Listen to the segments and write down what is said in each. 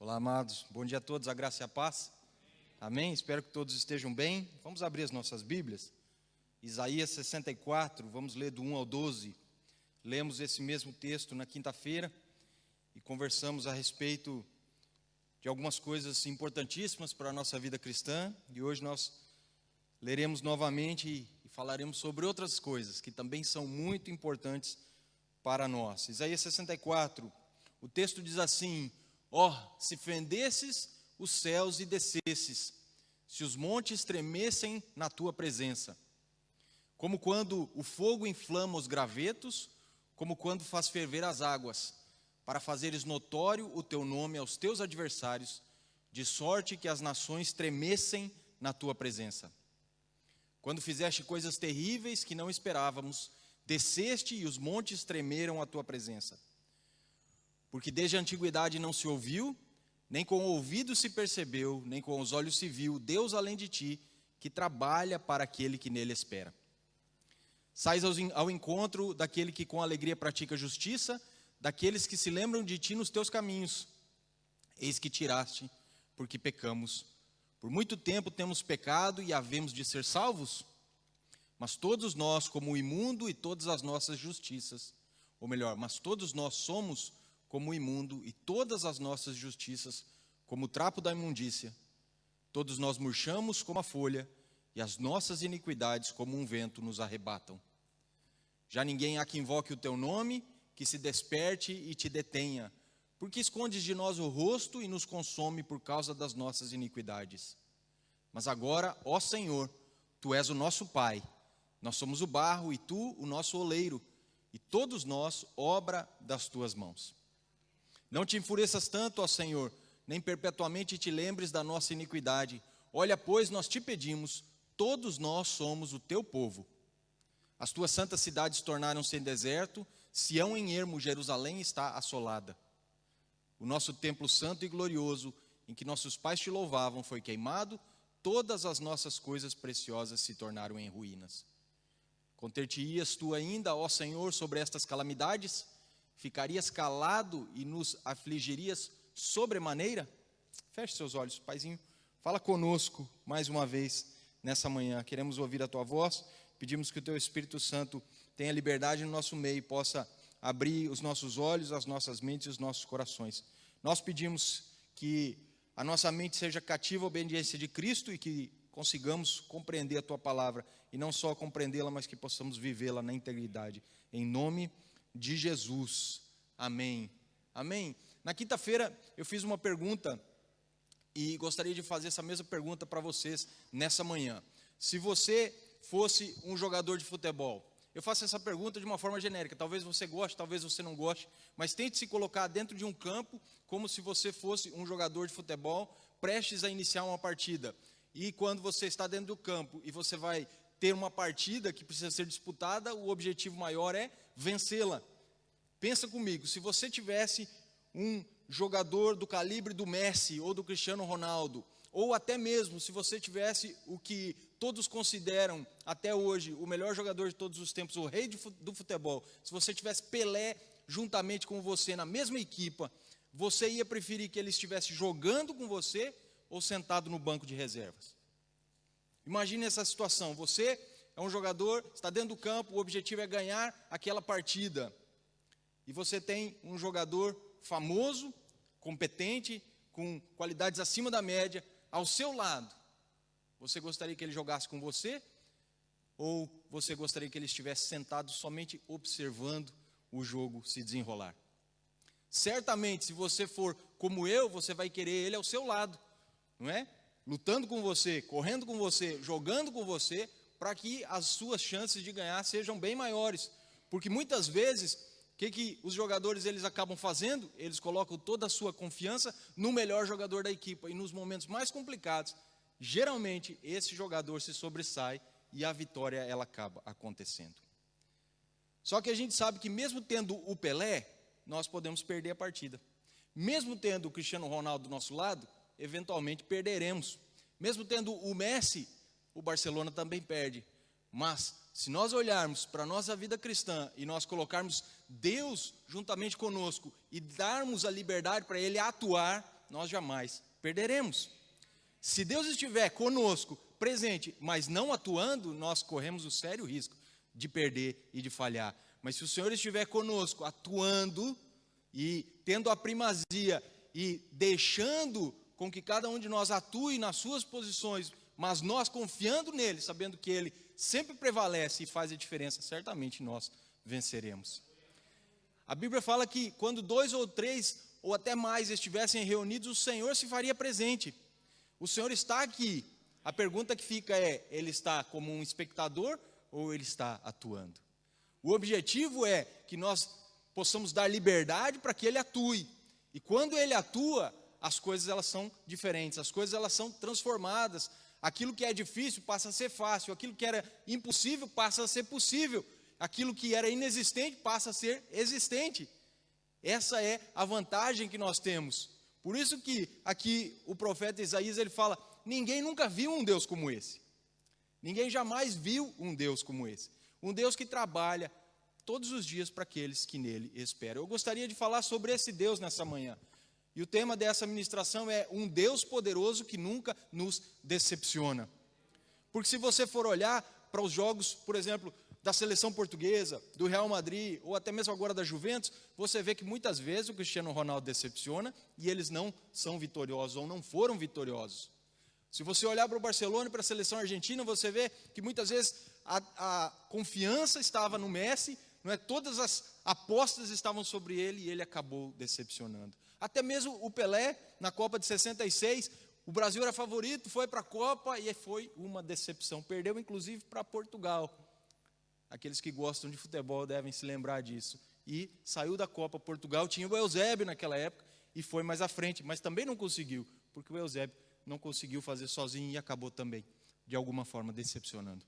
Olá, amados. Bom dia a todos, a graça e a paz. Amém? Espero que todos estejam bem. Vamos abrir as nossas Bíblias. Isaías 64, vamos ler do 1 ao 12. Lemos esse mesmo texto na quinta-feira e conversamos a respeito de algumas coisas importantíssimas para a nossa vida cristã. E hoje nós leremos novamente e falaremos sobre outras coisas que também são muito importantes para nós. Isaías 64, o texto diz assim: Ó, se fendesses os céus e descesses, se os montes tremessem na tua presença, como quando o fogo inflama os gravetos, como quando faz ferver as águas, para fazeres notório o teu nome aos teus adversários, de sorte que as nações tremessem na tua presença. Quando fizeste coisas terríveis que não esperávamos, desceste e os montes tremeram à tua presença. Porque desde a antiguidade não se ouviu, nem com o ouvido se percebeu, nem com os olhos se viu, Deus além de ti, que trabalha para aquele que nele espera. Sais ao encontro daquele que com alegria pratica justiça, daqueles que se lembram de ti nos teus caminhos. Eis que tiraste, porque pecamos. Por muito tempo temos pecado e havemos de ser salvos? Mas todos nós, como o imundo e todas as nossas justiças, ou melhor, mas todos nós somos como o imundo e todas as nossas justiças como o trapo da imundícia. Todos nós murchamos como a folha, e as nossas iniquidades como um vento nos arrebatam. Já ninguém há que invoque o teu nome, que se desperte e te detenha, porque escondes de nós o rosto e nos consome por causa das nossas iniquidades. Mas agora, ó Senhor, tu és o nosso Pai, nós somos o barro e tu o nosso oleiro, e todos nós obra das tuas mãos. Não te enfureças tanto, ó Senhor, nem perpetuamente te lembres da nossa iniquidade. Olha, pois, nós te pedimos, todos nós somos o teu povo. As tuas santas cidades tornaram-se em deserto, Sião em ermo, Jerusalém está assolada. O nosso templo santo e glorioso, em que nossos pais te louvavam, foi queimado, todas as nossas coisas preciosas se tornaram em ruínas. Conter-te-ias tu ainda, ó Senhor, sobre estas calamidades? Ficarias calado e nos afligirias sobremaneira? Feche seus olhos, Paizinho. Fala conosco mais uma vez nessa manhã. Queremos ouvir a tua voz. Pedimos que o teu Espírito Santo tenha liberdade no nosso meio e possa abrir os nossos olhos, as nossas mentes e os nossos corações. Nós pedimos que a nossa mente seja cativa à obediência de Cristo e que consigamos compreender a tua palavra. E não só compreendê-la, mas que possamos vivê-la na integridade. Em nome de Jesus. Amém. Amém. Na quinta-feira eu fiz uma pergunta e gostaria de fazer essa mesma pergunta para vocês nessa manhã. Se você fosse um jogador de futebol, eu faço essa pergunta de uma forma genérica, talvez você goste, talvez você não goste, mas tente se colocar dentro de um campo como se você fosse um jogador de futebol prestes a iniciar uma partida. E quando você está dentro do campo e você vai ter uma partida que precisa ser disputada, o objetivo maior é vencê-la. Pensa comigo, se você tivesse um jogador do calibre do Messi ou do Cristiano Ronaldo, ou até mesmo se você tivesse o que todos consideram até hoje o melhor jogador de todos os tempos, o rei do futebol, se você tivesse Pelé juntamente com você na mesma equipa, você ia preferir que ele estivesse jogando com você ou sentado no banco de reservas? Imagine essa situação, você é um jogador, está dentro do campo, o objetivo é ganhar aquela partida. E você tem um jogador famoso, competente, com qualidades acima da média, ao seu lado. Você gostaria que ele jogasse com você? Ou você gostaria que ele estivesse sentado somente observando o jogo se desenrolar? Certamente, se você for como eu, você vai querer ele ao seu lado, não é? Lutando com você, correndo com você, jogando com você, para que as suas chances de ganhar sejam bem maiores. Porque muitas vezes, o que os jogadores eles acabam fazendo? Eles colocam toda a sua confiança no melhor jogador da equipa. E nos momentos mais complicados, geralmente esse jogador se sobressai e a vitória ela acaba acontecendo. Só que a gente sabe que mesmo tendo o Pelé, nós podemos perder a partida. Mesmo tendo o Cristiano Ronaldo do nosso lado, eventualmente perderemos. Mesmo tendo o Messi, o Barcelona também perde. Mas se nós olharmos para a nossa vida cristã e nós colocarmos Deus juntamente conosco e darmos a liberdade para Ele atuar, nós jamais perderemos. Se Deus estiver conosco, presente, mas não atuando, nós corremos o sério risco de perder e de falhar. Mas se o Senhor estiver conosco, atuando e tendo a primazia e deixando com que cada um de nós atue nas suas posições, mas nós confiando nele, sabendo que ele sempre prevalece e faz a diferença, certamente nós venceremos. A Bíblia fala que quando 2 ou 3 ou até mais estivessem reunidos, o Senhor se faria presente. O Senhor está aqui. A pergunta que fica é, ele está como um espectador ou ele está atuando? O objetivo é que nós possamos dar liberdade para que ele atue. E quando ele atua, as coisas elas são diferentes, as coisas elas são transformadas. Aquilo que é difícil passa a ser fácil, aquilo que era impossível passa a ser possível, aquilo que era inexistente passa a ser existente. Essa é a vantagem que nós temos. Por isso que aqui o profeta Isaías ele fala, ninguém nunca viu um Deus como esse. Ninguém jamais viu um Deus como esse. Um Deus que trabalha todos os dias para aqueles que nele esperam. Eu gostaria de falar sobre esse Deus nessa manhã. E o tema dessa ministração é um Deus poderoso que nunca nos decepciona. Porque se você for olhar para os jogos, por exemplo, da seleção portuguesa, do Real Madrid, ou até mesmo agora da Juventus, você vê que muitas vezes o Cristiano Ronaldo decepciona e eles não são vitoriosos ou não foram vitoriosos. Se você olhar para o Barcelona e para a seleção argentina, você vê que muitas vezes a confiança estava no Messi, não é? Todas as apostas estavam sobre ele e ele acabou decepcionando. Até mesmo o Pelé, na Copa de 66, o Brasil era favorito, foi para a Copa e foi uma decepção. Perdeu inclusive para Portugal. Aqueles que gostam de futebol devem se lembrar disso. E saiu da Copa. Portugal tinha o Eusébio naquela época e foi mais à frente, mas também não conseguiu, porque o Eusébio não conseguiu fazer sozinho e acabou também, de alguma forma, decepcionando.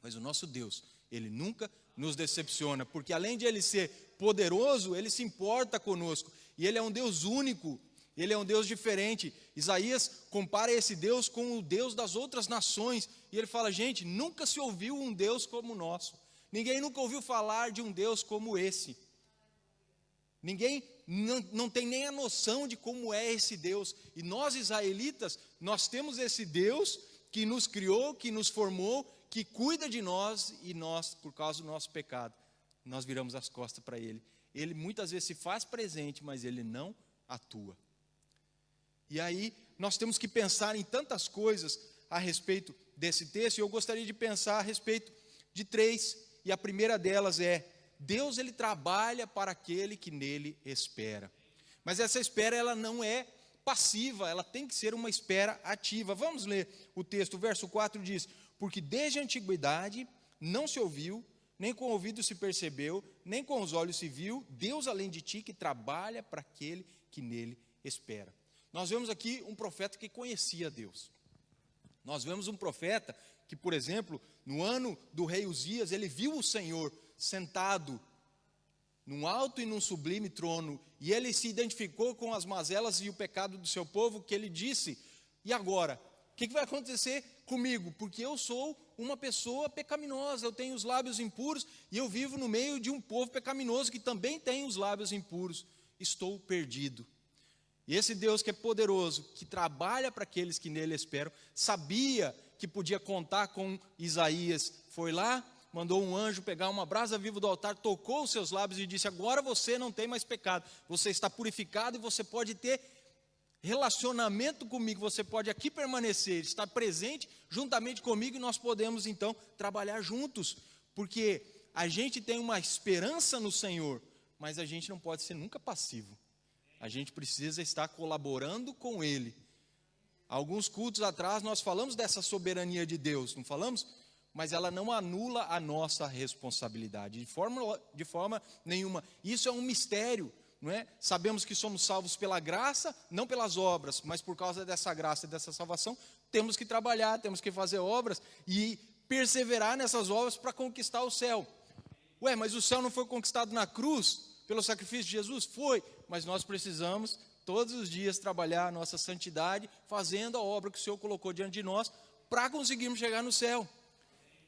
Mas o nosso Deus, ele nunca nos decepciona, porque além de ele ser poderoso, ele se importa conosco. E ele é um Deus único, ele é um Deus diferente. Isaías compara esse Deus com o Deus das outras nações. E ele fala, gente, nunca se ouviu um Deus como o nosso. Ninguém nunca ouviu falar de um Deus como esse. Ninguém não tem nem a noção de como é esse Deus. E nós israelitas, nós temos esse Deus que nos criou, que nos formou, que cuida de nós e nós, por causa do nosso pecado, nós viramos as costas para Ele. Ele muitas vezes se faz presente, mas Ele não atua. E aí nós temos que pensar em tantas coisas a respeito desse texto, e eu gostaria de pensar a respeito de 3, e a primeira delas é, Deus ele trabalha para aquele que nele espera. Mas essa espera ela não é passiva, ela tem que ser uma espera ativa. Vamos ler o texto, o verso 4 diz, porque desde a antiguidade não se ouviu, nem com o ouvido se percebeu, nem com os olhos se viu, Deus além de ti que trabalha para aquele que nele espera. Nós vemos aqui um profeta que conhecia Deus. Nós vemos um profeta que, por exemplo, no ano do rei Uzias, ele viu o Senhor sentado num alto e num sublime trono, e ele se identificou com as mazelas e o pecado do seu povo, que ele disse, e agora? O que vai acontecer comigo? Porque eu sou uma pessoa pecaminosa, eu tenho os lábios impuros, e eu vivo no meio de um povo pecaminoso que também tem os lábios impuros, estou perdido. E esse Deus que é poderoso, que trabalha para aqueles que nele esperam, sabia que podia contar com Isaías, foi lá, mandou um anjo pegar uma brasa viva do altar, tocou os seus lábios e disse, agora você não tem mais pecado, você está purificado e você pode ter relacionamento comigo, você pode aqui permanecer, estar presente juntamente comigo e nós podemos então trabalhar juntos, porque a gente tem uma esperança no Senhor, mas a gente não pode ser nunca passivo, a gente precisa estar colaborando com Ele. Alguns cultos atrás nós falamos dessa soberania de Deus, não falamos? Mas ela não anula a nossa responsabilidade, de forma nenhuma. Isso é um mistério, não é? Sabemos que somos salvos pela graça, não pelas obras, mas por causa dessa graça e dessa salvação, temos que trabalhar, temos que fazer obras e perseverar nessas obras para conquistar o céu. Ué, mas o céu não foi conquistado na cruz, pelo sacrifício de Jesus? Foi, mas nós precisamos todos os dias trabalhar a nossa santidade, fazendo a obra que o Senhor colocou diante de nós, para conseguirmos chegar no céu.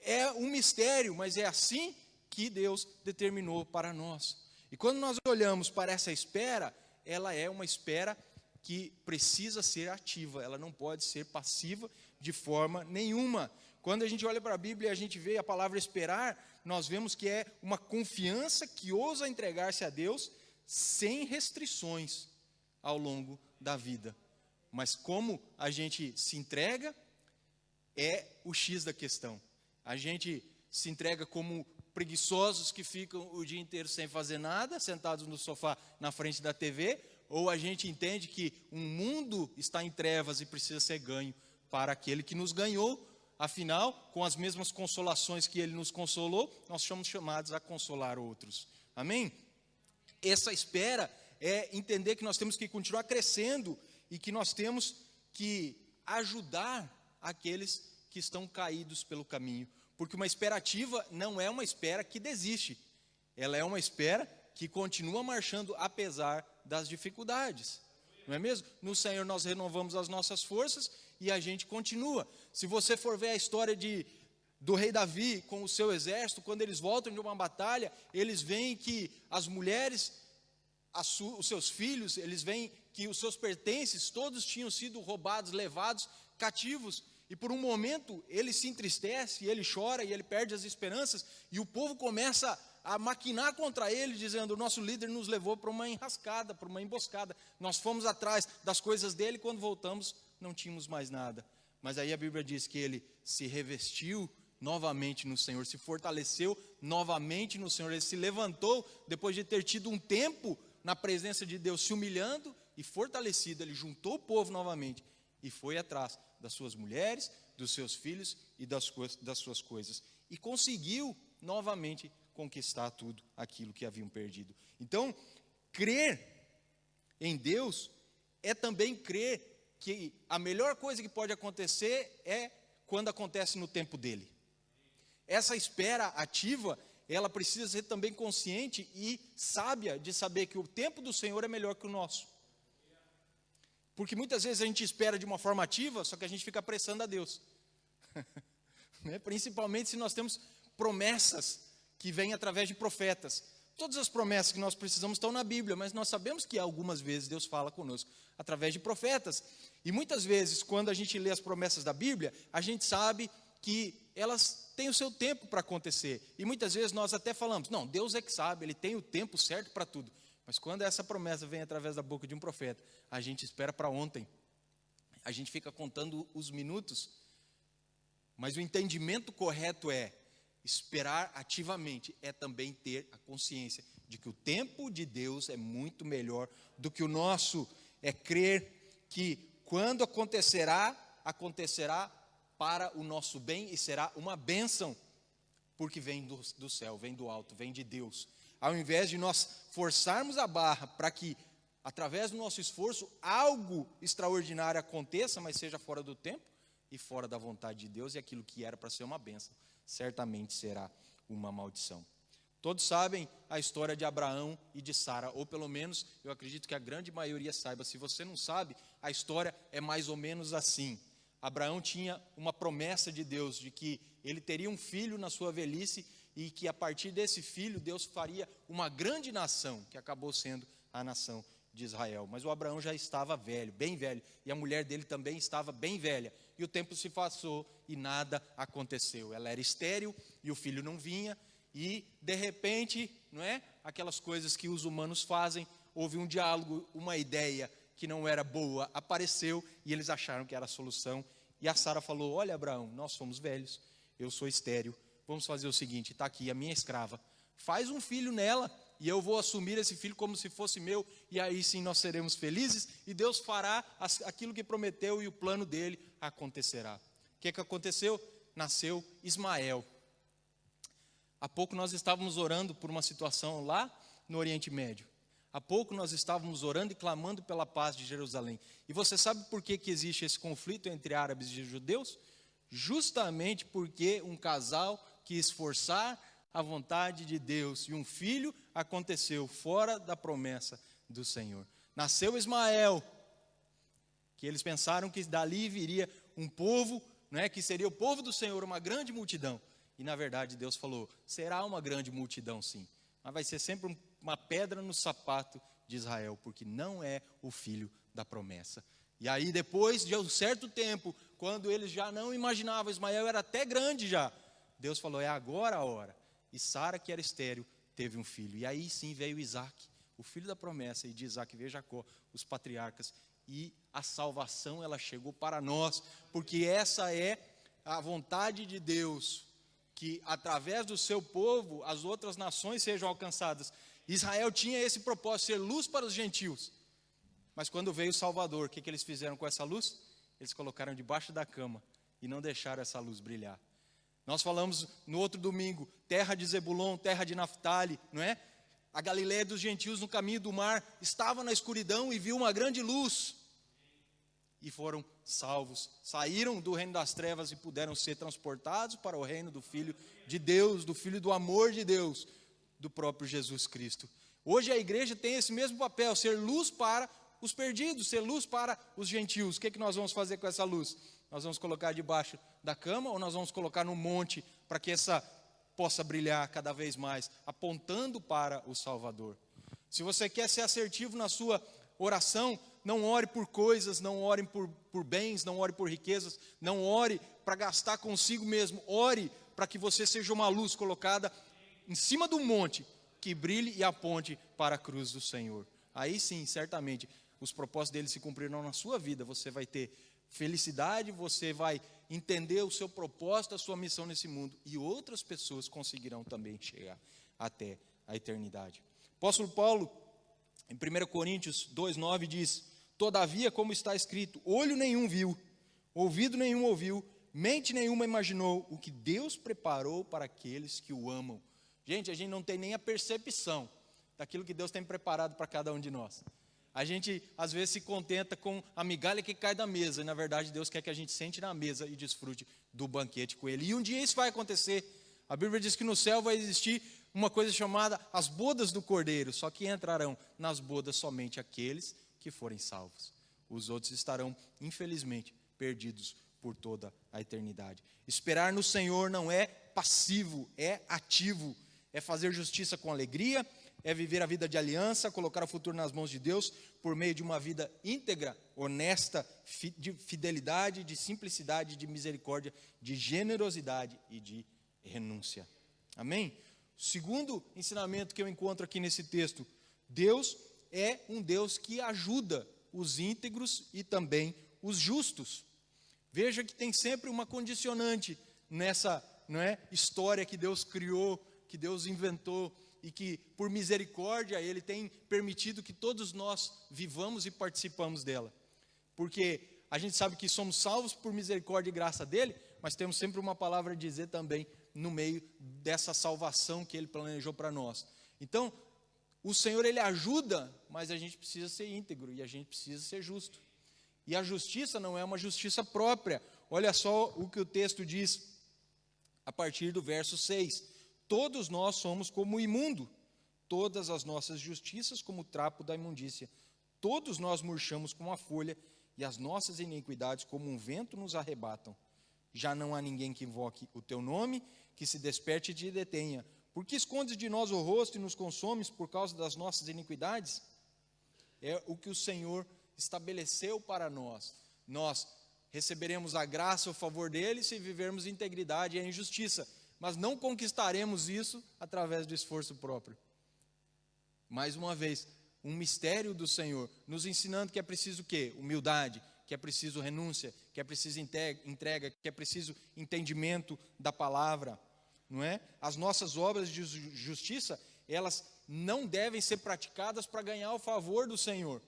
É um mistério, mas é assim que Deus determinou para nós. E quando nós olhamos para essa espera, ela é uma espera que precisa ser ativa, ela não pode ser passiva de forma nenhuma. Quando a gente olha para a Bíblia e a gente vê a palavra esperar, nós vemos que é uma confiança que ousa entregar-se a Deus sem restrições ao longo da vida. Mas como a gente se entrega é o X da questão. A gente se entrega como preguiçosos que ficam o dia inteiro sem fazer nada, sentados no sofá na frente da TV, ou a gente entende que um mundo está em trevas e precisa ser ganho para aquele que nos ganhou. Afinal, com as mesmas consolações que ele nos consolou, nós somos chamados a consolar outros. Amém? Essa espera é entender que nós temos que continuar crescendo e que nós temos que ajudar aqueles que estão caídos pelo caminho. Porque uma espera ativa não é uma espera que desiste. Ela é uma espera que continua marchando apesar das dificuldades. Não é mesmo? No Senhor nós renovamos as nossas forças e a gente continua. Se você for ver a história do rei Davi com o seu exército, quando eles voltam de uma batalha, eles veem que as mulheres, os seus filhos, eles veem que os seus pertences todos tinham sido roubados, levados cativos. E por um momento ele se entristece, ele chora e ele perde as esperanças. E o povo começa a maquinar contra ele, dizendo: o nosso líder nos levou para uma enrascada, para uma emboscada. Nós fomos atrás das coisas dele, quando voltamos não tínhamos mais nada. Mas aí a Bíblia diz que ele se revestiu novamente no Senhor, se fortaleceu novamente no Senhor. Ele se levantou depois de ter tido um tempo na presença de Deus, se humilhando e fortalecido. Ele juntou o povo novamente e foi atrás das suas mulheres, dos seus filhos e das suas coisas. E conseguiu novamente conquistar tudo aquilo que haviam perdido. Então, crer em Deus é também crer que a melhor coisa que pode acontecer é quando acontece no tempo dele. Essa espera ativa, ela precisa ser também consciente e sábia de saber que o tempo do Senhor é melhor que o nosso. Porque muitas vezes a gente espera de uma forma ativa, só que a gente fica apressando a Deus. Principalmente se nós temos promessas que vêm através de profetas. Todas as promessas que nós precisamos estão na Bíblia, mas nós sabemos que algumas vezes Deus fala conosco através de profetas. E muitas vezes, quando a gente lê as promessas da Bíblia, a gente sabe que elas têm o seu tempo para acontecer. E muitas vezes nós até falamos: não, Deus é que sabe, Ele tem o tempo certo para tudo. Mas quando essa promessa vem através da boca de um profeta, a gente espera para ontem. A gente fica contando os minutos. Mas o entendimento correto é: esperar ativamente é também ter a consciência de que o tempo de Deus é muito melhor do que o nosso. É crer que quando acontecerá, acontecerá para o nosso bem e será uma bênção, porque vem do céu, vem do alto, vem de Deus. Ao invés de nós forçarmos a barra para que, através do nosso esforço, algo extraordinário aconteça, mas seja fora do tempo e fora da vontade de Deus, e aquilo que era para ser uma bênção, certamente será uma maldição. Todos sabem a história de Abraão e de Sara, ou pelo menos eu acredito que a grande maioria saiba. Se você não sabe, a história é mais ou menos assim. Abraão tinha uma promessa de Deus, de que ele teria um filho na sua velhice, e que a partir desse filho Deus faria uma grande nação, que acabou sendo a nação de Israel. Mas o Abraão já estava velho, bem velho, e a mulher dele também estava bem velha. E o tempo se passou e nada aconteceu. Ela era estéril e o filho não vinha, e de repente, não é? Aquelas coisas que os humanos fazem, houve um diálogo, uma ideia que não era boa apareceu, e eles acharam que era a solução. E a Sara falou: olha, Abraão, nós somos velhos, eu sou estéril, vamos fazer o seguinte, está aqui a minha escrava, faz um filho nela, e eu vou assumir esse filho como se fosse meu, e aí sim nós seremos felizes, e Deus fará aquilo que prometeu, e o plano dele acontecerá. O que aconteceu? Nasceu Ismael. Há pouco nós estávamos orando por uma situação lá no Oriente Médio. Há pouco nós estávamos orando e clamando pela paz de Jerusalém. E você sabe por que existe esse conflito entre árabes e judeus? Justamente porque um casal quis forçar a vontade de Deus, e um filho aconteceu fora da promessa do Senhor. Nasceu Ismael, que eles pensaram que dali viria um povo, né, que seria o povo do Senhor, uma grande multidão. E na verdade Deus falou: será uma grande multidão sim, mas vai ser sempre uma pedra no sapato de Israel, porque não é o filho da promessa. E aí depois de um certo tempo, quando eles já não imaginavam, Ismael era até grande já, Deus falou, é agora a hora. E Sara, que era estéril, teve um filho. E aí sim veio Isaac, o filho da promessa, e de Isaac veio Jacó, os patriarcas. E a salvação, ela chegou para nós, porque essa é a vontade de Deus, que através do seu povo, as outras nações sejam alcançadas. Israel tinha esse propósito, ser luz para os gentios. Mas quando veio o Salvador, o que eles fizeram com essa luz? Eles colocaram debaixo da cama e não deixaram essa luz brilhar. Nós falamos no outro domingo, terra de Zebulon, terra de Naftali, não é? A Galileia dos gentios no caminho do mar estava na escuridão e viu uma grande luz. E foram salvos, saíram do reino das trevas e puderam ser transportados para o reino do Filho de Deus, do Filho do amor de Deus, do próprio Jesus Cristo. Hoje a igreja tem esse mesmo papel, ser luz para os perdidos, ser luz para os gentios. O que nós vamos fazer com essa luz? Nós vamos colocar debaixo da cama ou nós vamos colocar no monte para que essa possa brilhar cada vez mais, apontando para o Salvador? Se você quer ser assertivo na sua oração, não ore por coisas, não ore por bens, não ore por riquezas, não ore para gastar consigo mesmo, ore para que você seja uma luz colocada em cima do monte, que brilhe e aponte para a cruz do Senhor. Aí sim, certamente, os propósitos dele se cumprirão na sua vida, você vai ter felicidade, você vai entender o seu propósito, a sua missão nesse mundo, e outras pessoas conseguirão também chegar até a eternidade. Apóstolo Paulo, em 1 Coríntios 2,9 diz, todavia, como está escrito, olho nenhum viu, ouvido nenhum ouviu, mente nenhuma imaginou o que Deus preparou para aqueles que o amam. Gente, a gente não tem nem a percepção daquilo que Deus tem preparado para cada um de nós. A gente, às vezes, se contenta com a migalha que cai da mesa, e, na verdade, Deus quer que a gente sente na mesa e desfrute do banquete com Ele. E um dia isso vai acontecer. A Bíblia diz que no céu vai existir uma coisa chamada as bodas do Cordeiro, só que entrarão nas bodas somente aqueles que forem salvos. Os outros estarão, infelizmente, perdidos por toda a eternidade. Esperar no Senhor não é passivo, é ativo. É fazer justiça com alegria, é viver a vida de aliança, colocar o futuro nas mãos de Deus, por meio de uma vida íntegra, honesta, de fidelidade, de simplicidade, de misericórdia, de generosidade e de renúncia. Amém? Segundo ensinamento que eu encontro aqui nesse texto, Deus é um Deus que ajuda os íntegros e também os justos. Veja que tem sempre uma condicionante nessa, não é, história que Deus criou, que Deus inventou, e que por misericórdia Ele tem permitido que todos nós vivamos e participamos dela. Porque a gente sabe que somos salvos por misericórdia e graça dEle, mas temos sempre uma palavra a dizer também no meio dessa salvação que Ele planejou para nós. Então, o Senhor Ele ajuda, mas a gente precisa ser íntegro e a gente precisa ser justo. E a justiça não é uma justiça própria. Olha só o que o texto diz a partir do verso 6. Todos nós somos como o imundo, todas as nossas justiças como o trapo da imundícia. Todos nós murchamos como a folha, e as nossas iniquidades como um vento nos arrebatam. Já não há ninguém que invoque o teu nome, que se desperte e te detenha. Por que escondes de nós o rosto e nos consomes por causa das nossas iniquidades? É o que o Senhor estabeleceu para nós. Nós receberemos a graça, o favor dele, se vivermos integridade e a injustiça. Mas não conquistaremos isso através do esforço próprio. Mais uma vez, um mistério do Senhor, nos ensinando que é preciso o quê? Humildade, que é preciso renúncia, que é preciso entrega, que é preciso entendimento da palavra, não é? As nossas obras de justiça, elas não devem ser praticadas para ganhar o favor do Senhor.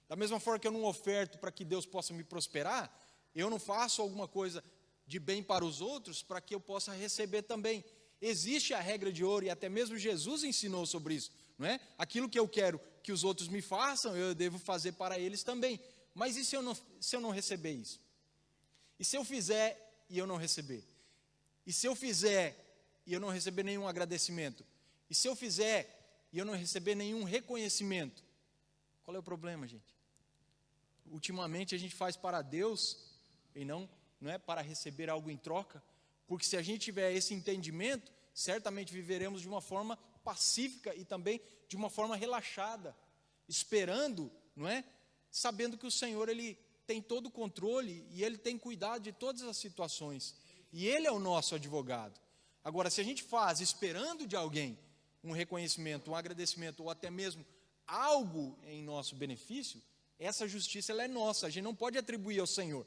Da mesma forma que eu não oferto para que Deus possa me prosperar, eu não faço alguma coisa de bem para os outros, para que eu possa receber também. Existe a regra de ouro, e até mesmo Jesus ensinou sobre isso, não é? Aquilo que eu quero que os outros me façam, eu devo fazer para eles também. Mas e se eu não receber isso? E se eu fizer e eu não receber? E se eu fizer e eu não receber nenhum agradecimento? E se eu fizer e eu não receber nenhum reconhecimento? Qual é o problema, gente? Ultimamente a gente faz para Deus e não é para receber algo em troca, porque se a gente tiver esse entendimento, certamente viveremos de uma forma pacífica e também de uma forma relaxada, esperando, não é, sabendo que o Senhor, Ele tem todo o controle e Ele tem cuidado de todas as situações. E Ele é o nosso advogado. Agora, se a gente faz esperando de alguém um reconhecimento, um agradecimento, ou até mesmo algo em nosso benefício, essa justiça ela é nossa, a gente não pode atribuir ao Senhor.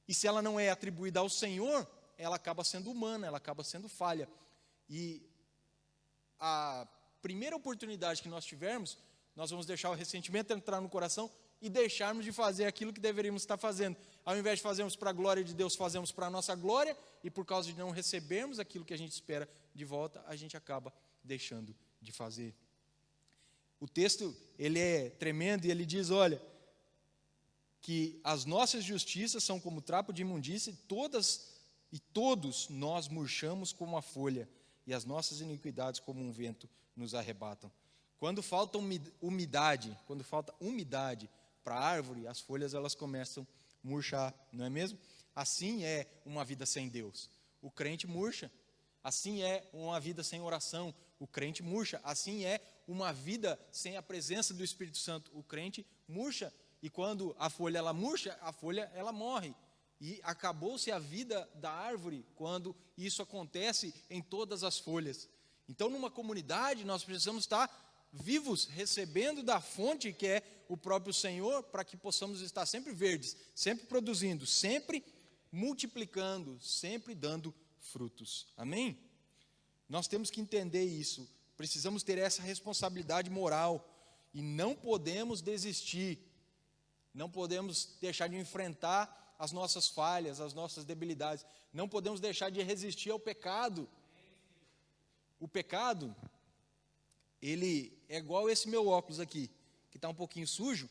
E se ela não é atribuída ao Senhor, ela acaba sendo humana, ela acaba sendo falha. E a primeira oportunidade que nós tivermos, nós vamos deixar o ressentimento entrar no coração e deixarmos de fazer aquilo que deveríamos estar fazendo. Ao invés de fazermos para a glória de Deus, fazemos para a nossa glória, e por causa de não recebermos aquilo que a gente espera de volta, a gente acaba deixando de fazer. O texto, ele é tremendo e ele diz, olha, que as nossas justiças são como trapo de imundície, todos nós murchamos como a folha, e as nossas iniquidades como um vento nos arrebatam. Quando falta umidade para a árvore, as folhas elas começam a murchar, não é mesmo? Assim é uma vida sem Deus. O crente murcha. Assim é uma vida sem oração. O crente murcha. Assim é uma vida sem a presença do Espírito Santo. O crente murcha. E quando a folha ela murcha, a folha ela morre. E acabou-se a vida da árvore quando isso acontece em todas as folhas. Então, numa comunidade, nós precisamos estar vivos, recebendo da fonte que é o próprio Senhor, para que possamos estar sempre verdes, sempre produzindo, sempre multiplicando, sempre dando frutos. Amém? Nós temos que entender isso. Precisamos ter essa responsabilidade moral e não podemos desistir. Não podemos deixar de enfrentar as nossas falhas, as nossas debilidades. Não podemos deixar de resistir ao pecado. O pecado, ele é igual esse meu óculos aqui, que está um pouquinho sujo,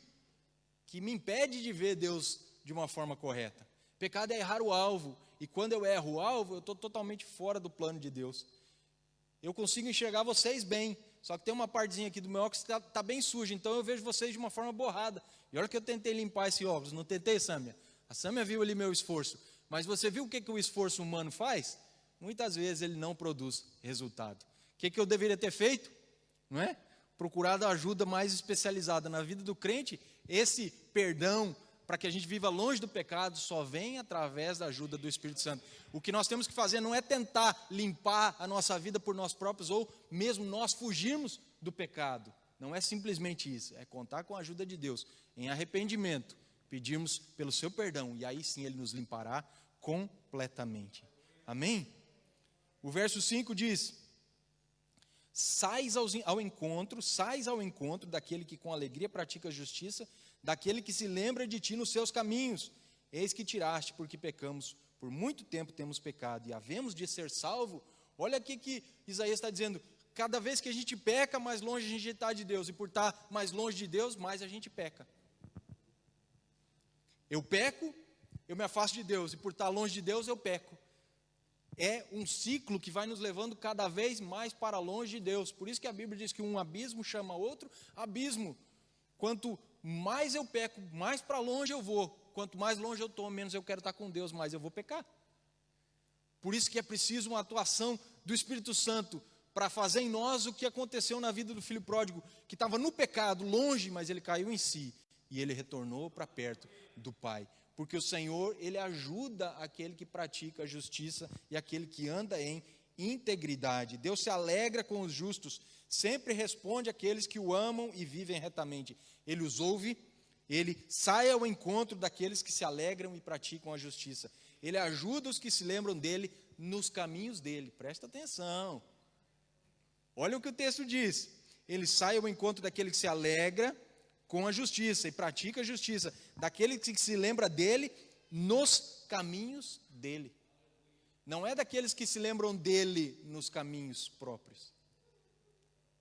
que me impede de ver Deus de uma forma correta. Pecado é errar o alvo, e quando eu erro o alvo, eu estou totalmente fora do plano de Deus. Eu consigo enxergar vocês bem, só que tem uma partezinha aqui do meu óculos que está bem suja, então eu vejo vocês de uma forma borrada. E olha que eu tentei limpar esse óculos, não tentei, Sâmia? A Sâmia viu ali meu esforço, mas você viu o que o esforço humano faz? Muitas vezes ele não produz resultado. O que eu deveria ter feito? Não é? Procurado ajuda mais especializada na vida do crente. Esse perdão, para que a gente viva longe do pecado, só vem através da ajuda do Espírito Santo. O que nós temos que fazer não é tentar limpar a nossa vida por nós próprios, ou mesmo nós fugirmos do pecado. Não é simplesmente isso, é contar com a ajuda de Deus, em arrependimento, pedirmos pelo seu perdão, e aí sim Ele nos limpará completamente. Amém? O verso 5 diz: Sais ao encontro daquele que com alegria pratica a justiça, daquele que se lembra de ti nos seus caminhos. Eis que tiraste, porque pecamos, por muito tempo temos pecado, e havemos de ser salvo. Olha aqui que Isaías está dizendo, cada vez que a gente peca, mais longe a gente está de Deus, e por estar mais longe de Deus, mais a gente peca. Eu peco, eu me afasto de Deus, e por estar longe de Deus, eu peco. É um ciclo que vai nos levando cada vez mais para longe de Deus. Por isso que a Bíblia diz que um abismo chama outro abismo. Quanto mais eu peco, mais para longe eu vou. Quanto mais longe eu estou, menos eu quero estar com Deus, mais eu vou pecar. Por isso que é preciso uma atuação do Espírito Santo para fazer em nós o que aconteceu na vida do filho pródigo, que estava no pecado, longe, mas ele caiu em si. E ele retornou para perto do Pai. Porque o Senhor, Ele ajuda aquele que pratica a justiça e aquele que anda em integridade. Deus se alegra com os justos, sempre responde àqueles que o amam e vivem retamente. Ele os ouve, Ele sai ao encontro daqueles que se alegram e praticam a justiça. Ele ajuda os que se lembram dEle nos caminhos dEle. Presta atenção. Olha o que o texto diz. Ele sai ao encontro daquele que se alegra com a justiça e pratica a justiça, daquele que se lembra dele nos caminhos dele. Não é daqueles que se lembram dele nos caminhos próprios.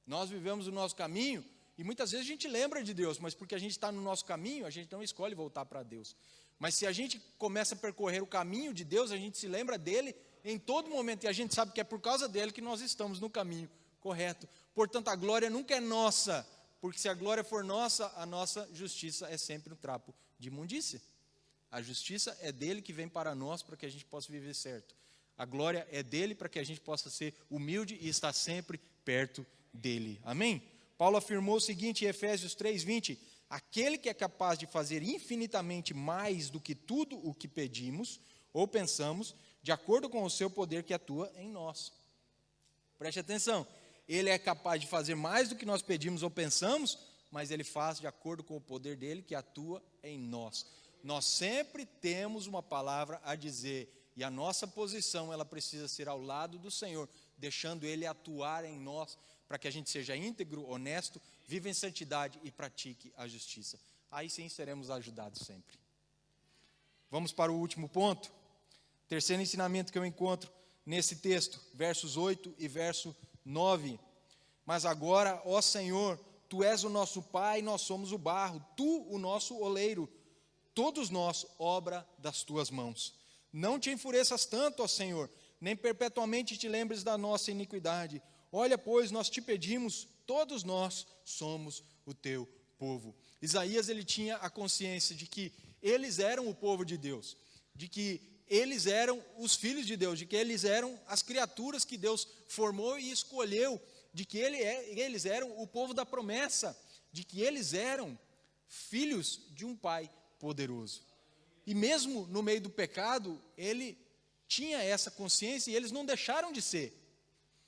Nós vivemos o nosso caminho e muitas vezes a gente lembra de Deus, mas porque a gente está no nosso caminho, a gente não escolhe voltar para Deus. Mas se a gente começa a percorrer o caminho de Deus, a gente se lembra dele em todo momento, e a gente sabe que é por causa dele que nós estamos no caminho correto. Portanto, a glória nunca é nossa, porque se a glória for nossa, a nossa justiça é sempre um trapo de imundície. A justiça é dele que vem para nós, para que a gente possa viver certo. A glória é dele para que a gente possa ser humilde e estar sempre perto dele. Amém? Paulo afirmou o seguinte em Efésios 3:20, aquele que é capaz de fazer infinitamente mais do que tudo o que pedimos ou pensamos, de acordo com o seu poder que atua em nós. Preste atenção, ele é capaz de fazer mais do que nós pedimos ou pensamos, mas ele faz de acordo com o poder dele que atua em nós. Nós sempre temos uma palavra a dizer, e a nossa posição ela precisa ser ao lado do Senhor, deixando ele atuar em nós, para que a gente seja íntegro, honesto, viva em santidade e pratique a justiça. Aí sim seremos ajudados sempre. Vamos para o último ponto. Terceiro ensinamento que eu encontro nesse texto, versos 8 e verso 9. Mas agora, ó Senhor, Tu és o nosso Pai, nós somos o barro, Tu o nosso oleiro, todos nós, obra das Tuas mãos. Não te enfureças tanto, ó Senhor, nem perpetuamente te lembres da nossa iniquidade. Olha, pois, nós te pedimos, todos nós somos o Teu povo. Isaías, ele tinha a consciência de que eles eram o povo de Deus, de que eles eram os filhos de Deus, de que eles eram as criaturas que Deus formou e escolheu, de que eles eram o povo da promessa, de que eles eram filhos de um Pai poderoso. E mesmo no meio do pecado, ele tinha essa consciência e eles não deixaram de ser.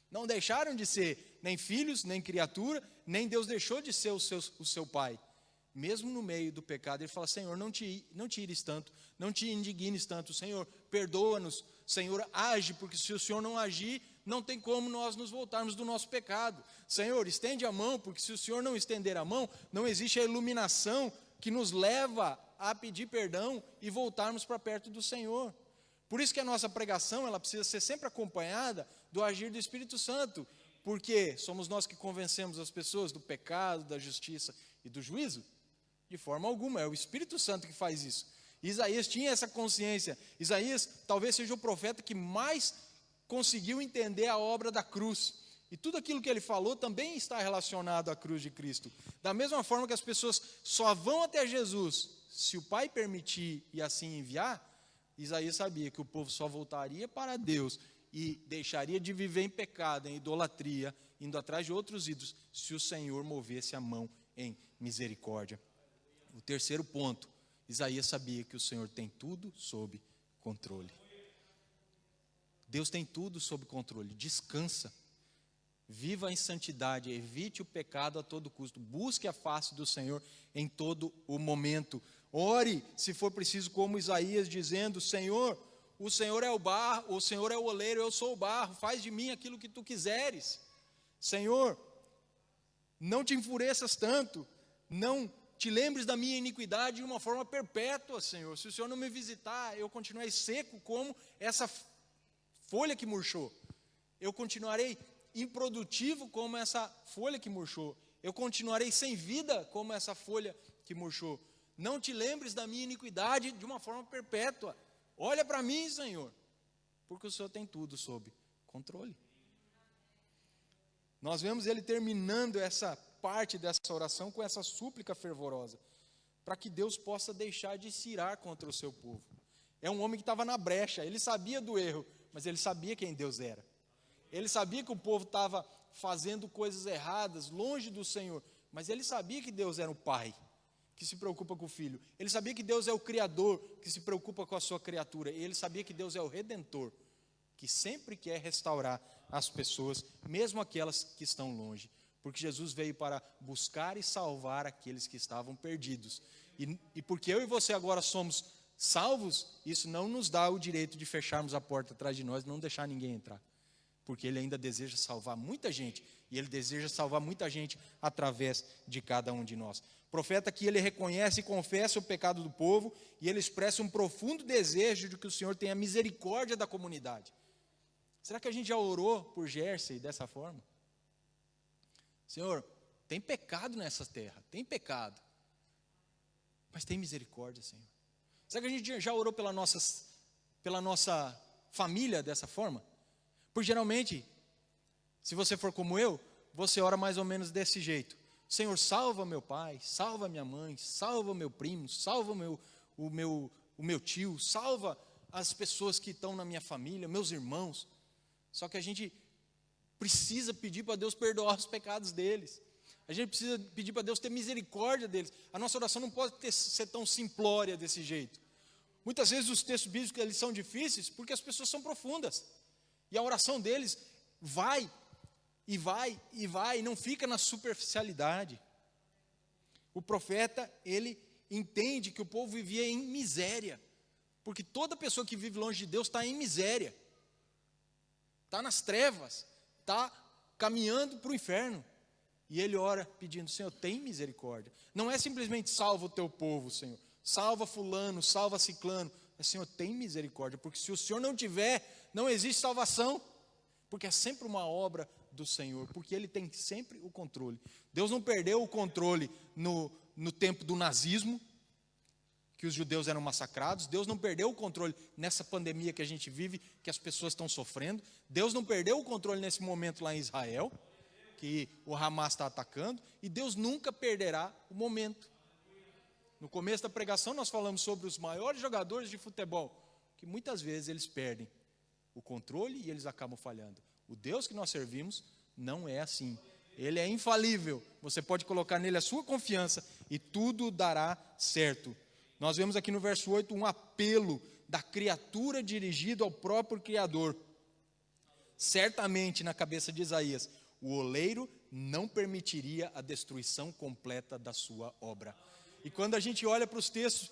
Não deixaram de ser nem filhos, nem criatura, nem Deus deixou de ser o seu Pai. Mesmo no meio do pecado, ele fala, Senhor, não te ires tanto, não te indignes tanto, Senhor, perdoa-nos, Senhor, age, porque se o Senhor não agir, não tem como nós nos voltarmos do nosso pecado. Senhor, estende a mão, porque se o Senhor não estender a mão, não existe a iluminação que nos leva a pedir perdão e voltarmos para perto do Senhor. Por isso que a nossa pregação, ela precisa ser sempre acompanhada do agir do Espírito Santo, porque somos nós que convencemos as pessoas do pecado, da justiça e do juízo? De forma alguma, é o Espírito Santo que faz isso. Isaías tinha essa consciência. Isaías talvez seja o profeta que mais conseguiu entender a obra da cruz. E tudo aquilo que ele falou também está relacionado à cruz de Cristo. Da mesma forma que as pessoas só vão até Jesus se o Pai permitir e assim enviar, Isaías sabia que o povo só voltaria para Deus e deixaria de viver em pecado, em idolatria, indo atrás de outros ídolos, se o Senhor movesse a mão em misericórdia. O terceiro ponto, Isaías sabia que o Senhor tem tudo sob controle. Deus tem tudo sob controle, descansa. Viva em santidade, evite o pecado a todo custo, busque a face do Senhor em todo o momento. Ore, se for preciso, como Isaías, dizendo, Senhor, o Senhor é o barro, o Senhor é o oleiro, eu sou o barro, faz de mim aquilo que tu quiseres. Senhor, não te enfureças tanto, não te lembres da minha iniquidade de uma forma perpétua, Senhor. Se o Senhor não me visitar, eu continuarei seco como essa folha que murchou. Eu continuarei improdutivo como essa folha que murchou. Eu continuarei sem vida como essa folha que murchou. Não te lembres da minha iniquidade de uma forma perpétua. Olha para mim, Senhor, porque o Senhor tem tudo sob controle. Nós vemos ele terminando essa parte dessa oração com essa súplica fervorosa, para que Deus possa deixar de se irar contra o seu povo. É um homem que estava na brecha, ele sabia do erro, mas ele sabia quem Deus era. Ele sabia que o povo estava fazendo coisas erradas, longe do Senhor, mas ele sabia que Deus era o Pai, que se preocupa com o Filho. Ele sabia que Deus é o Criador, que se preocupa com a sua criatura. E ele sabia que Deus é o Redentor, que sempre quer restaurar as pessoas, mesmo aquelas que estão longe. Porque Jesus veio para buscar e salvar aqueles que estavam perdidos. E porque eu e você agora somos salvos, isso não nos dá o direito de fecharmos a porta atrás de nós e não deixar ninguém entrar. Porque ele ainda deseja salvar muita gente, e ele deseja salvar muita gente através de cada um de nós. O profeta aqui, ele reconhece e confessa o pecado do povo, e ele expressa um profundo desejo de que o Senhor tenha misericórdia da comunidade. Será que a gente já orou por Jersey dessa forma? Senhor, tem pecado nessa terra, tem pecado, mas tem misericórdia, Senhor. Será que a gente já orou pela nossa família dessa forma? Porque geralmente, se você for como eu, você ora mais ou menos desse jeito. Senhor, salva meu pai, salva minha mãe, salva meu primo, salva o meu tio, salva as pessoas que estão na minha família, meus irmãos. Só que a gente precisa pedir para Deus perdoar os pecados deles. A gente precisa pedir para Deus ter misericórdia deles. A nossa oração não pode ser tão simplória desse jeito. Muitas vezes os textos bíblicos eles são difíceis porque as pessoas são profundas. E a oração deles vai, e não fica na superficialidade. O profeta, ele entende que o povo vivia em miséria. Porque toda pessoa que vive longe de Deus está em miséria. Está nas trevas, está caminhando para o inferno. E ele ora pedindo, Senhor, tem misericórdia. Não é simplesmente salva o teu povo, Senhor. Salva fulano, salva ciclano. É, Senhor, tem misericórdia. Porque se o Senhor não tiver, não existe salvação. Porque é sempre uma obra do Senhor. Porque Ele tem sempre o controle. Deus não perdeu o controle no tempo do nazismo, que os judeus eram massacrados. Deus não perdeu o controle nessa pandemia que a gente vive, que as pessoas estão sofrendo. Deus não perdeu o controle nesse momento lá em Israel, que o Hamas está atacando, e Deus nunca perderá o momento. No começo da pregação nós falamos sobre os maiores jogadores de futebol, que muitas vezes eles perdem o controle e eles acabam falhando. O Deus que nós servimos não é assim. Ele é infalível. Você pode colocar nele a sua confiança e tudo dará certo. Nós vemos aqui no verso 8 um apelo da criatura dirigido ao próprio Criador. Certamente na cabeça de Isaías, o oleiro não permitiria a destruição completa da sua obra. E quando a gente olha para os textos,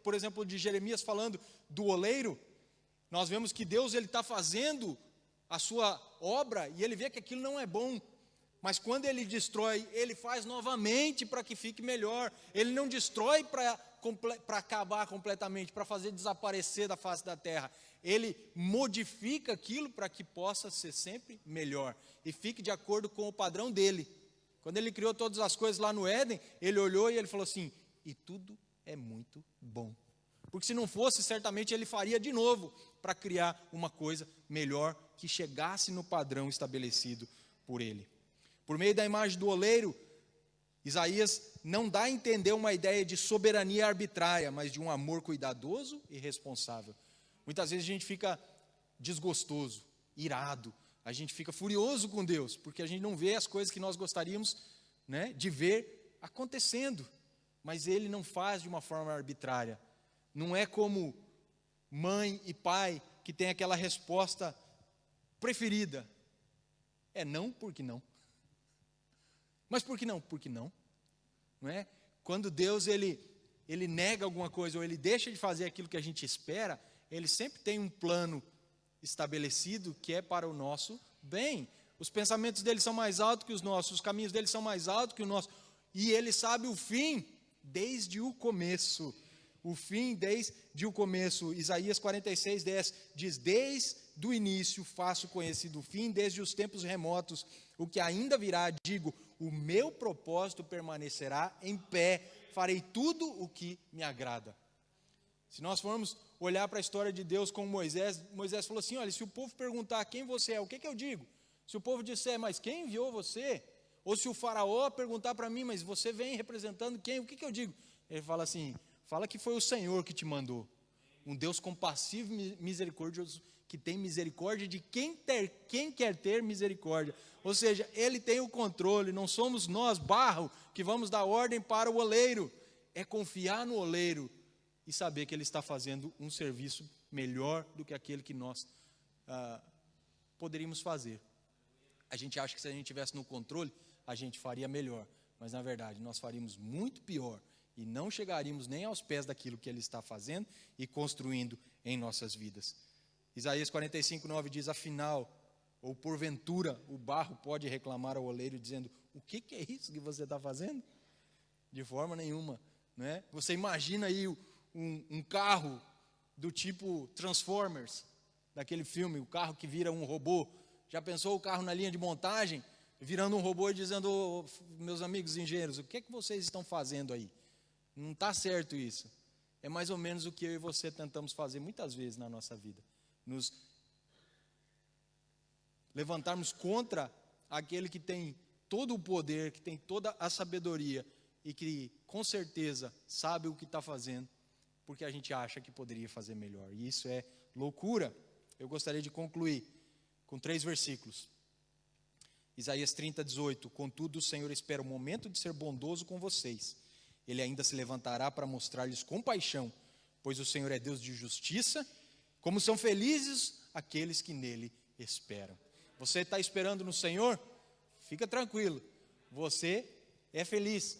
por exemplo, de Jeremias falando do oleiro, nós vemos que Deus ele está fazendo a sua obra e ele vê que aquilo não é bom. Mas quando ele destrói, ele faz novamente para que fique melhor. Ele não destrói para acabar completamente, para fazer desaparecer da face da terra. Ele modifica aquilo para que possa ser sempre melhor e fique de acordo com o padrão dele. Quando ele criou todas as coisas lá no Éden, ele olhou e ele falou assim, e tudo é muito bom. Porque se não fosse, certamente ele faria de novo para criar uma coisa melhor que chegasse no padrão estabelecido por ele. Por meio da imagem do oleiro, Isaías não dá a entender uma ideia de soberania arbitrária, mas de um amor cuidadoso e responsável. Muitas vezes a gente fica desgostoso, irado, a gente fica furioso com Deus, porque a gente não vê as coisas que nós gostaríamos, né, de ver acontecendo. Mas Ele não faz de uma forma arbitrária. Não é como mãe e pai que tem aquela resposta preferida. É não, porque não. Mas por que não? Porque não. Não é? Quando Deus ele nega alguma coisa ou ele deixa de fazer aquilo que a gente espera, Ele sempre tem um plano estabelecido que é para o nosso bem. Os pensamentos dele são mais altos que os nossos, os caminhos dele são mais altos que o nosso. E Ele sabe o fim desde o começo. O fim desde o começo. Isaías 46:10 diz, desde o início faço conhecido o fim, desde os tempos remotos, o que ainda virá, digo, o meu propósito permanecerá em pé, farei tudo o que me agrada. Se nós formos olhar para a história de Deus com Moisés, Moisés falou assim, olha, se o povo perguntar quem você é, o que eu digo? Se o povo disser, mas quem enviou você? Ou se o faraó perguntar para mim, mas você vem representando quem? O que eu digo? Ele fala assim, fala que foi o Senhor que te mandou. Um Deus compassivo e misericordioso, que tem misericórdia de quem quer ter misericórdia. Ou seja, Ele tem o controle, não somos nós, barro, que vamos dar ordem para o oleiro. É confiar no oleiro e saber que Ele está fazendo um serviço melhor do que aquele que nós poderíamos fazer. A gente acha que se a gente tivesse no controle, a gente faria melhor. Mas na verdade, nós faríamos muito pior e não chegaríamos nem aos pés daquilo que Ele está fazendo e construindo em nossas vidas. Isaías 45:9 diz, afinal, ou porventura, o barro pode reclamar ao oleiro dizendo, o que é isso que você está fazendo? De forma nenhuma, né? Você imagina aí um carro do tipo Transformers, daquele filme, o carro que vira um robô. Já pensou o carro na linha de montagem, virando um robô e dizendo, oh, meus amigos engenheiros, o que é que vocês estão fazendo aí? Não está certo isso. É mais ou menos o que eu e você tentamos fazer muitas vezes na nossa vida. Nos levantarmos contra aquele que tem todo o poder, que tem toda a sabedoria e que com certeza sabe o que está fazendo, porque a gente acha que poderia fazer melhor. E isso é loucura. Eu gostaria de concluir com 3 versículos. Isaías 30:18, contudo o Senhor espera o momento de ser bondoso com vocês. Ele ainda se levantará para mostrar-lhes compaixão, pois o Senhor é Deus de justiça. Como são felizes aqueles que nele esperam. Você está esperando no Senhor? Fica tranquilo, você é feliz.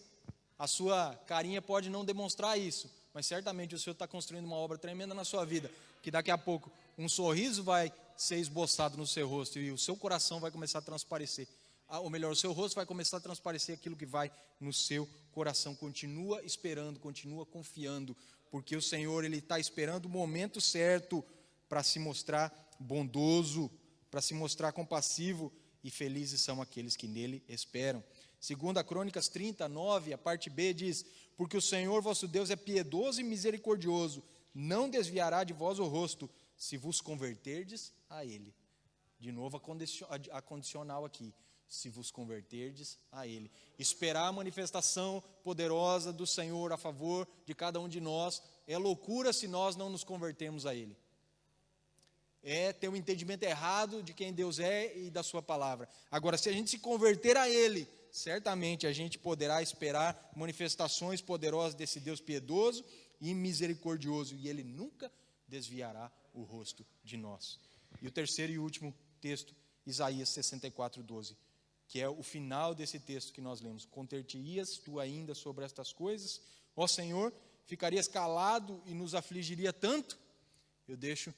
A sua carinha pode não demonstrar isso, mas certamente o Senhor está construindo uma obra tremenda na sua vida, que daqui a pouco um sorriso vai ser esboçado no seu rosto e o seu coração vai começar a transparecer. Ou melhor, o seu rosto vai começar a transparecer aquilo que vai no seu coração. Continua esperando, continua confiando, porque o Senhor, Ele está esperando o momento certo para se mostrar bondoso, para se mostrar compassivo, e felizes são aqueles que nele esperam. 2 Crônicas 30:9, a parte B diz, porque o Senhor vosso Deus é piedoso e misericordioso, não desviará de vós o rosto, se vos converterdes a Ele. De novo a condicional aqui, se vos converterdes a Ele. Esperar a manifestação poderosa do Senhor a favor de cada um de nós é loucura se nós não nos convertermos a Ele. É ter um entendimento errado de quem Deus é e da sua palavra. Agora, se a gente se converter a Ele, certamente a gente poderá esperar manifestações poderosas desse Deus piedoso e misericordioso, e Ele nunca desviará o rosto de nós. E o terceiro e último texto, Isaías 64:12, que é o final desse texto que nós lemos. Conter-te-ias tu ainda sobre estas coisas, ó Senhor, ficarias calado e nos afligiria tanto? Eu deixo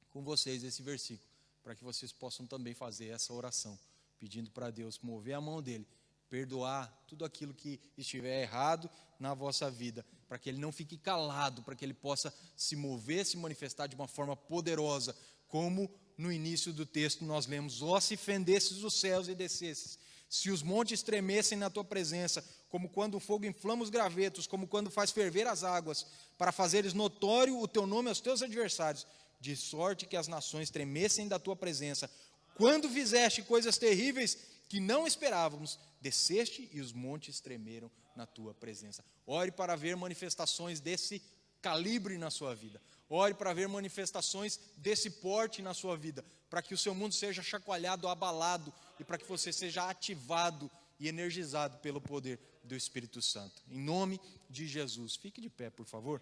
com vocês esse versículo, para que vocês possam também fazer essa oração, pedindo para Deus mover a mão dEle, perdoar tudo aquilo que estiver errado na vossa vida, para que Ele não fique calado, para que Ele possa se mover, se manifestar de uma forma poderosa, como no início do texto nós lemos, ó se fendesses os céus e descesses, se os montes tremessem na tua presença, como quando o fogo inflama os gravetos, como quando faz ferver as águas, para fazeres notório o teu nome aos teus adversários, de sorte que as nações tremessem da tua presença. Quando fizeste coisas terríveis que não esperávamos, desceste e os montes tremeram na tua presença. Ore para ver manifestações desse calibre na sua vida. Ore para ver manifestações desse porte na sua vida, para que o seu mundo seja chacoalhado, abalado, e para que você seja ativado e energizado pelo poder do Espírito Santo. Em nome de Jesus. Fique de pé, por favor.